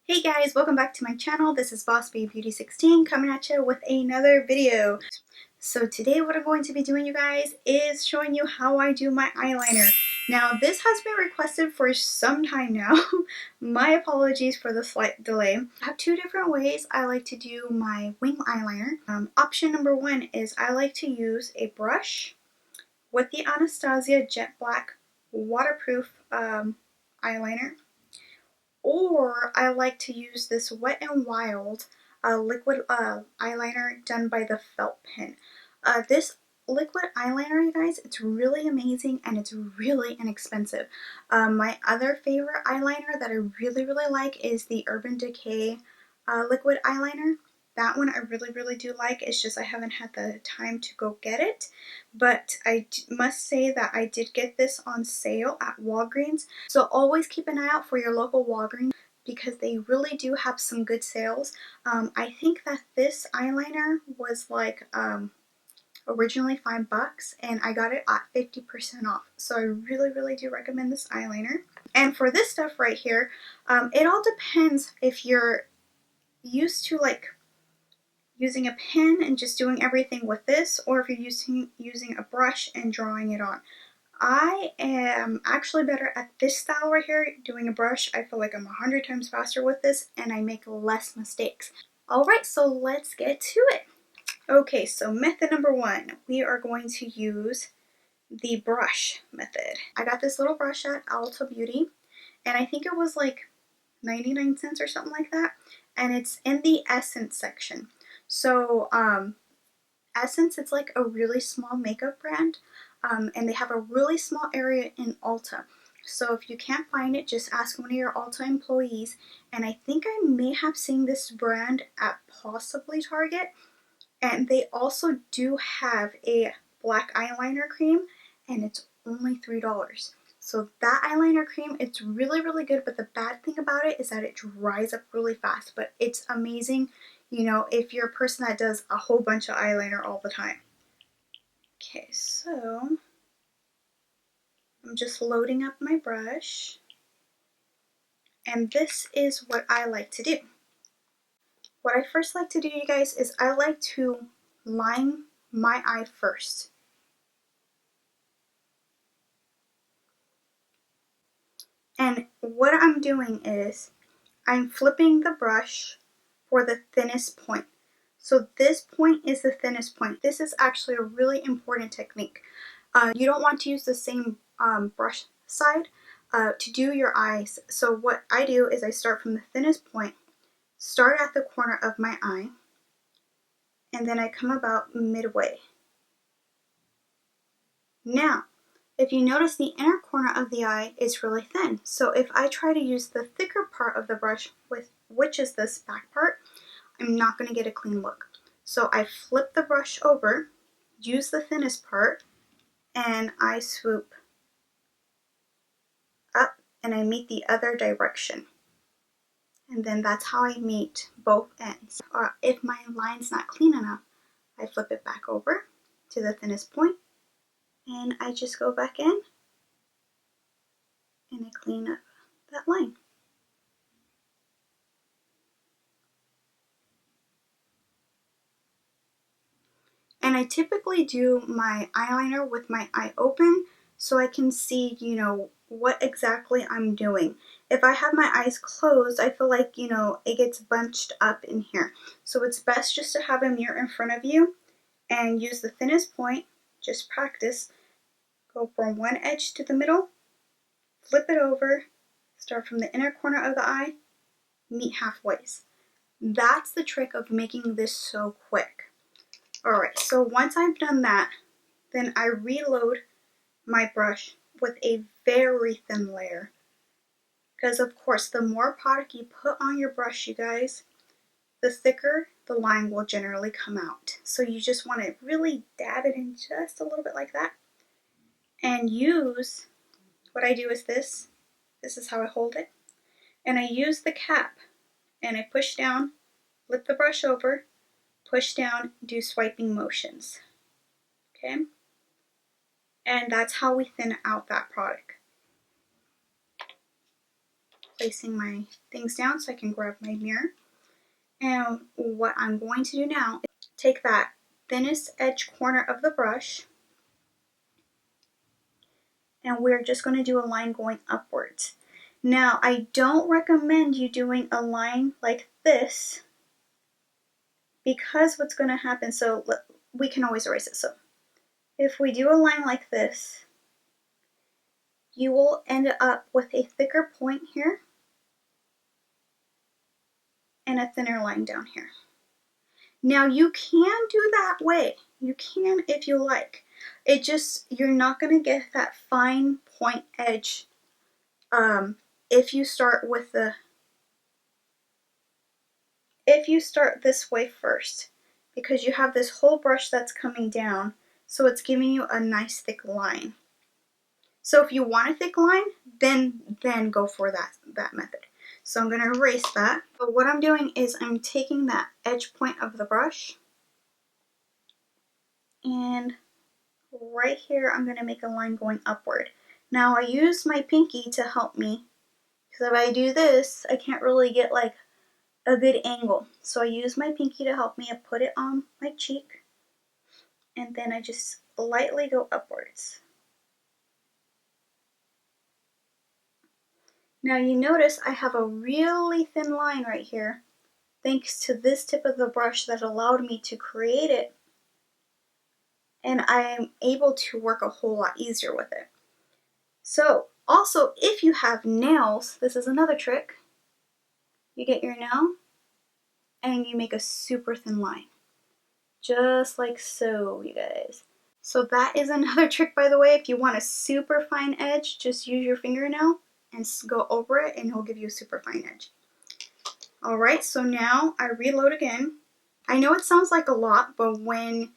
Hey guys, welcome back to my channel. This is Boss Babe Beauty 16 coming at you with another video. So today what I'm going to be doing, you guys, is showing you how I do my eyeliner. Now this has been requested for some time now. My apologies for the slight delay. I have two different ways I like to do my wing eyeliner. Option number one is I like to use a brush with the Anastasia Jet Black waterproof eyeliner. Or I like to use this Wet n Wild liquid eyeliner done by the felt pen. This liquid eyeliner, you guys, it's really amazing and it's really inexpensive. My other favorite eyeliner that I really like is the Urban Decay liquid eyeliner. That one I really do like. It's just I haven't had the time to go get it. But I must say that I did get this on sale at Walgreens. So always keep an eye out for your local Walgreens because they really do have some good sales. I think that this eyeliner was like originally $5 and I got it at 50% off. So I really do recommend this eyeliner. And for this stuff right here, it all depends if you're used to like using a pen and just doing everything with this, or if you're using a brush and drawing it on. I am actually better at this style right here, doing a brush. I feel like I'm 100 times faster with this and I make less mistakes. Alright, so let's get to it. Okay, so method number one, we are going to use the brush method. I got this little brush at Ulta Beauty and I think it was like 99 cents or something like that, and it's in the Essence section. So Essence, it's like a really small makeup brand, and they have a really small area in Ulta. So if you can't find it, just ask one of your Ulta employees. And I think I may have seen this brand at possibly Target. And they also do have a black eyeliner cream, and it's only $3. So that eyeliner cream, it's really good, but the bad thing about it is that it dries up really fast. But it's amazing, you know, if you're a person that does a whole bunch of eyeliner all the time. Okay, so I'm just loading up my brush, and this is what I like to do. What I first like to do, you guys, is I like to line my eye first. And what I'm doing is I'm flipping the brush for the thinnest point. So this point is the thinnest point. This is actually a really important technique. You don't want to use the same brush side to do your eyes. So what I do is I start from the thinnest point, start at the corner of my eye, and then I come about midway. Now, if you notice, the inner corner of the eye is really thin. So if I try to use the thicker part of the brush, which is this back part, I'm not going to get a clean look. So I flip the brush over, use the thinnest part, and I swoop up and I meet the other direction. And then that's how I meet both ends. Or if my line's not clean enough, I flip it back over to the thinnest point and I just go back in and I clean up that line. And I typically do my eyeliner with my eye open so I can see, you know, what exactly I'm doing. If I have my eyes closed, I feel like, you know, it gets bunched up in here. So it's best just to have a mirror in front of you and use the thinnest point. Just practice. Go from one edge to the middle, flip it over, start from the inner corner of the eye, meet halfway. That's the trick of making this so quick. Alright, so once I've done that, then I reload my brush with a very thin layer. Because of course, the more product you put on your brush, you guys, the thicker the line will generally come out. So you just want to really dab it in just a little bit like that. And use, what I do is this is how I hold it. And I use the cap and I push down, flip the brush over, push down, do swiping motions. Okay? And that's how we thin out that product. placing my things down so I can grab my mirror. And what I'm going to do now is take that thinnest edge corner of the brush, and we're just going to do a line going upwards. Now, I don't recommend you doing a line like this, because what's going to happen, so we can always erase it. So if we do a line like this, you will end up with a thicker point here and a thinner line down here. Now you can do that way. You can if you like. It just, you're not going to get that fine point edge if you start this way first, because you have this whole brush that's coming down, so it's giving you a nice thick line. So if you want a thick line, then go for that method. So I'm going to erase that. But what I'm doing is I'm taking that edge point of the brush, and right here I'm going to make a line going upward. Now I use my pinky to help me, because if I do this, I can't really get like a good angle. So I use my pinky to help me. I put it on my cheek, and then I just lightly go upwards. Now you notice I have a really thin line right here, thanks to this tip of the brush that allowed me to create it, and I'm able to work a whole lot easier with it. So also, if you have nails, this is another trick. You get your nail and you make a super thin line, just like so, you guys. So that is another trick, by the way. If you want a super fine edge, just use your fingernail and go over it, and it'll give you a super fine edge. Alright, so now I reload again. I know it sounds like a lot, but when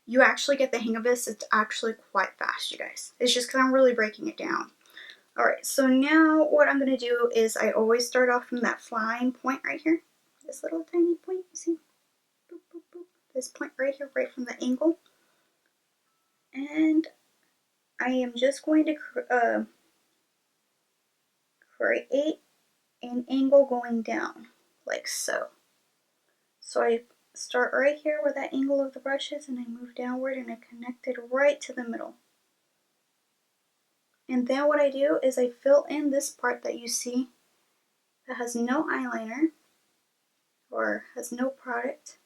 you actually get the hang of this, it's actually quite fast, you guys. It's just because I'm really breaking it down. Alright, so now what I'm going to do is I always start off from that flying point right here. This little tiny point, see? Boop, boop, boop. This point right here, right from the angle. And I am just going to create an angle going down, like so. So I start right here where that angle of the brush is, and I move downward, and I connect it right to the middle. And then what I do is I fill in this part that you see that has no eyeliner or has no product,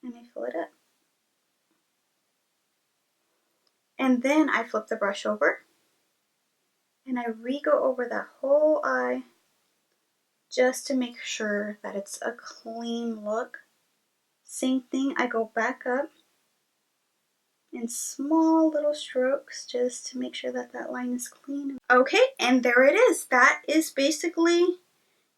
and I fill it up. And then I flip the brush over, and I re-go over that whole eye just to make sure that it's a clean look. Same thing, I go back up in small little strokes just to make sure that that line is clean. Okay, and there it is. That is basically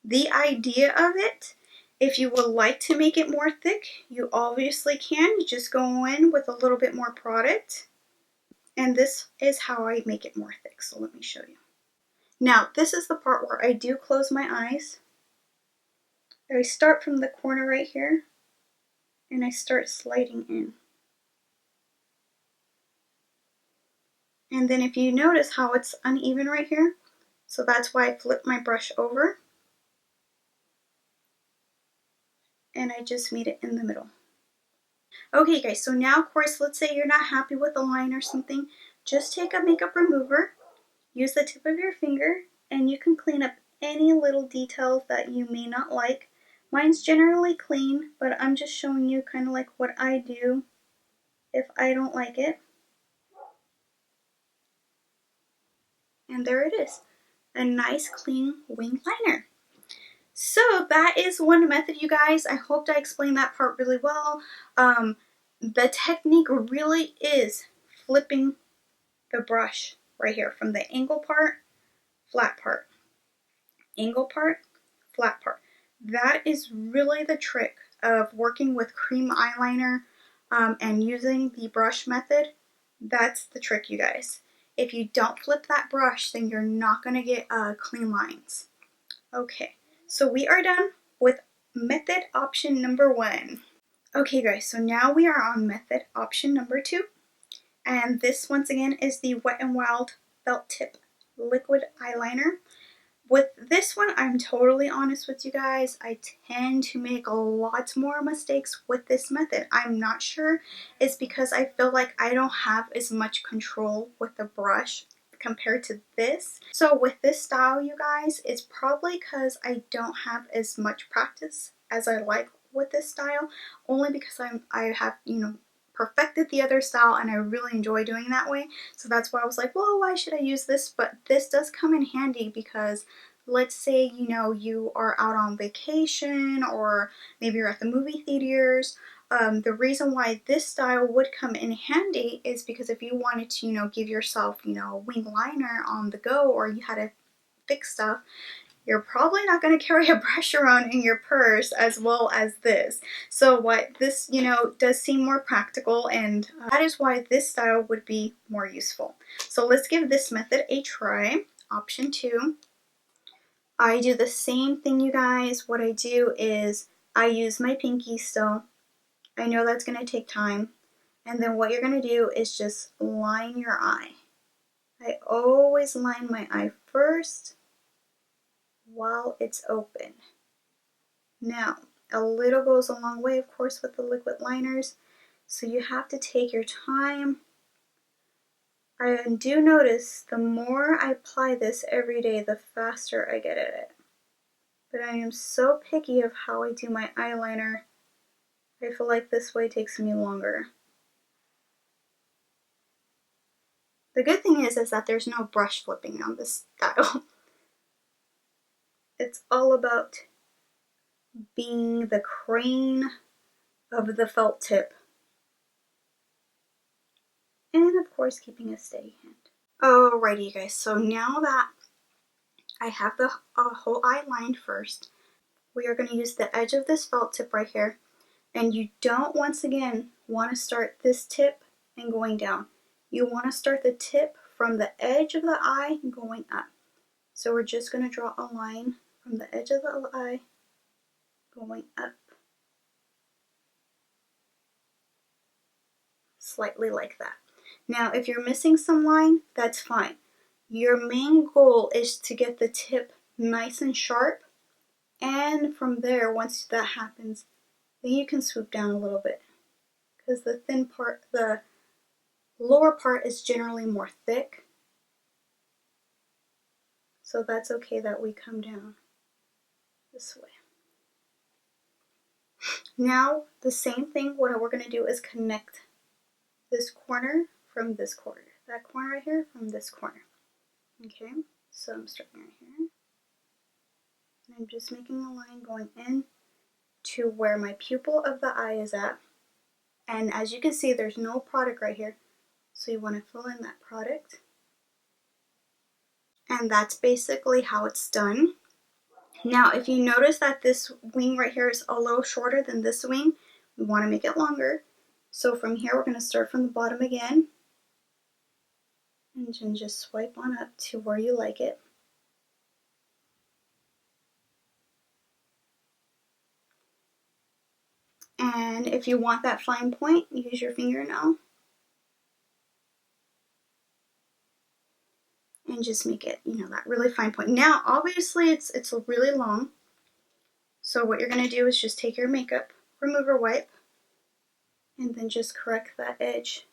the idea of it. If you would like to make it more thick, you obviously can. You just go in with a little bit more product. And this is how I make it more thick, so let me show you. Now, this is the part where I do close my eyes. I start from the corner right here, and I start sliding in. And then if you notice how it's uneven right here, so that's why I flip my brush over, and I just meet it in the middle. Okay guys, so now of course, let's say you're not happy with a line or something, just take a makeup remover, use the tip of your finger, and you can clean up any little details that you may not like. Mine's generally clean, but I'm just showing you kind of like what I do if I don't like it. And there it is, a nice clean wing liner. So that is one method, you guys. I hope I explained that part really well. The technique really is flipping the brush right here from the angle part, flat part, angle part, flat part. That is really the trick of working with cream eyeliner and using the brush method. That's the trick, you guys. If you don't flip that brush, then you're not going to get clean lines. Okay, so we are done with method option number 1. Okay guys, so now we are on method option number 2. And this once again is the Wet n Wild Felt Tip Liquid Eyeliner. With this one, I'm totally honest with you guys. I tend to make a lot more mistakes with this method. I'm not sure it's because I feel like I don't have as much control with the brush compared to this. So with this style, you guys, it's probably because I don't have as much practice as I like with this style, only because I have, you know, perfected the other style and I really enjoy doing that way. So that's why I was like, well, why should I use this? But this does come in handy because let's say, you know, you are out on vacation or maybe you're at the movie theaters. The reason why this style would come in handy is because if you wanted to, you know, give yourself, you know, a wing liner on the go, or you had to fix stuff, you're probably not going to carry a brush around in your purse as well as this. So what this, you know, does seem more practical, and that is why this style would be more useful. So let's give this method a try. Option 2. I do the same thing, you guys. What I do is I use my pinky still. I know that's going to take time. And then what you're going to do is just line your eye. I always line my eye first while it's open. Now, a little goes a long way, of course, with the liquid liners, so you have to take your time. I do notice the more I apply this every day, the faster I get at it. But I am so picky of how I do my eyeliner. I feel like this way takes me longer. The good thing is that there's no brush flipping on this style. It's all about being the crane of the felt tip. And of course, keeping a steady hand. Alrighty, you guys, so now that I have the whole eye lined first, we are going to use the edge of this felt tip right here. And you don't, once again, want to start this tip and going down. You want to start the tip from the edge of the eye going up. So we're just going to draw a line from the edge of the eye going up. Slightly like that. Now, if you're missing some line, that's fine. Your main goal is to get the tip nice and sharp. And from there, once that happens, then you can swoop down a little bit. Because the thin part, the lower part is generally more thick. So that's okay that we come down this way. Now, the same thing, what we're going to do is connect this corner from this corner. That corner right here from this corner. Okay, so I'm starting right here. And I'm just making a line going in to where my pupil of the eye is at. And as you can see, there's no product right here. So you want to fill in that product. And that's basically how it's done. Now, if you notice that this wing right here is a little shorter than this wing, we want to make it longer. So from here, we're going to start from the bottom again. And then just swipe on up to where you like it. And if you want that fine point, use your fingernail. And just make it, you know, that really fine point. Now, obviously, it's really long. So what you're going to do is just take your makeup remover wipe and then just correct that edge.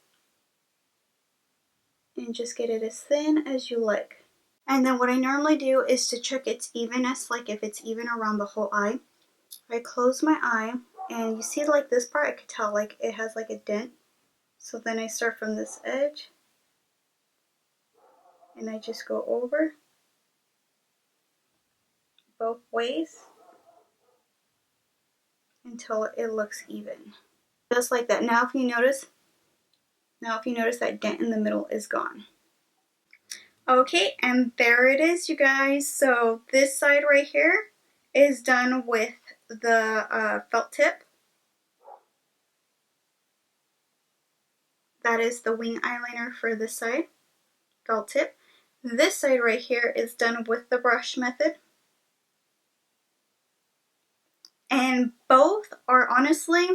And just get it as thin as you like. And then what I normally do is to check its evenness, like if it's even around the whole eye. I close my eye, and you see like this part, I could tell like it has like a dent. So then I start from this edge, and I just go over both ways until it looks even. Just like that. Now if you notice that dent in the middle is gone. Okay, and there it is, you guys. So this side right here is done with the felt tip. That is the wing eyeliner for this side, felt tip. This side right here is done with the brush method. And both are honestly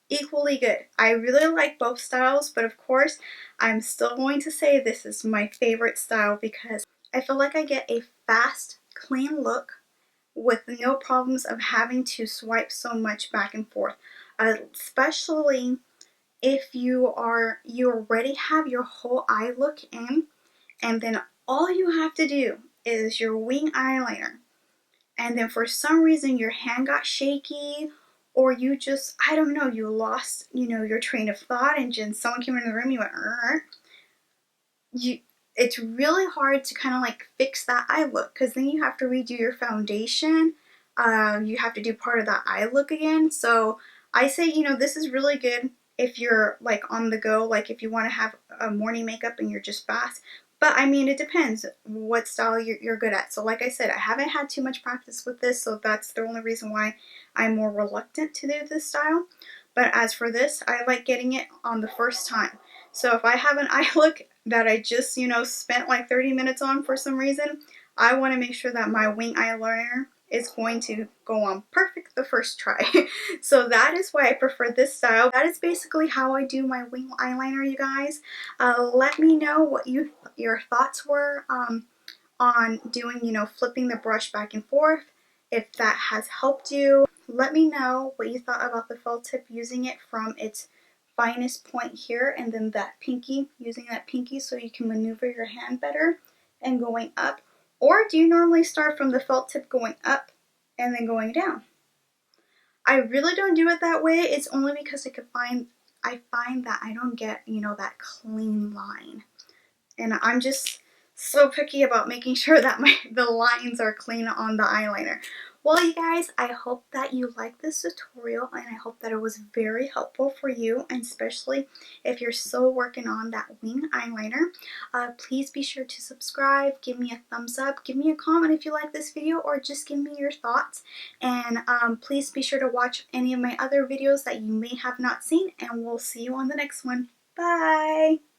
equally good. I really like both styles, but of course, I'm still going to say this is my favorite style because I feel like I get a fast, clean look with no problems of having to swipe so much back and forth, especially if you already have your whole eye look in, and then all you have to do is your wing eyeliner, and then for some reason your hand got shaky, or you just, I don't know, you lost, your train of thought, and just someone came in the room, you went, it's really hard to kind of like fix that eye look, because then you have to redo your foundation. You have to do part of that eye look again. So I say, this is really good if you're like on the go, like if you want to have a morning makeup and you're just fast. But I mean, it depends what style you're good at. So like I said, I haven't had too much practice with this, so that's the only reason why I'm more reluctant to do this style. But as for this, I like getting it on the first time. So if I have an eye look that I just, spent like 30 minutes on for some reason, I want to make sure that my wing eyeliner is going to go on perfect the first try. So that is why I prefer this style. That is basically how I do my wing eyeliner, you guys. Let me know what your thoughts were on doing, flipping the brush back and forth. If that has helped you, let me know what you thought about the felt tip, using it from its finest point here, and then that pinky, using that pinky so you can maneuver your hand better and going up. Or do you normally start from the felt tip going up and then going down? I really don't do it that way. It's only because I find that I don't get, that clean line. And I'm just so picky about making sure that the lines are clean on the eyeliner. Well, you guys, I hope that you liked this tutorial, and I hope that it was very helpful for you, and especially if you're still working on that wing eyeliner. Please be sure to subscribe, give me a thumbs up, give me a comment if you like this video, or just give me your thoughts. And please be sure to watch any of my other videos that you may have not seen, and we'll see you on the next one. Bye!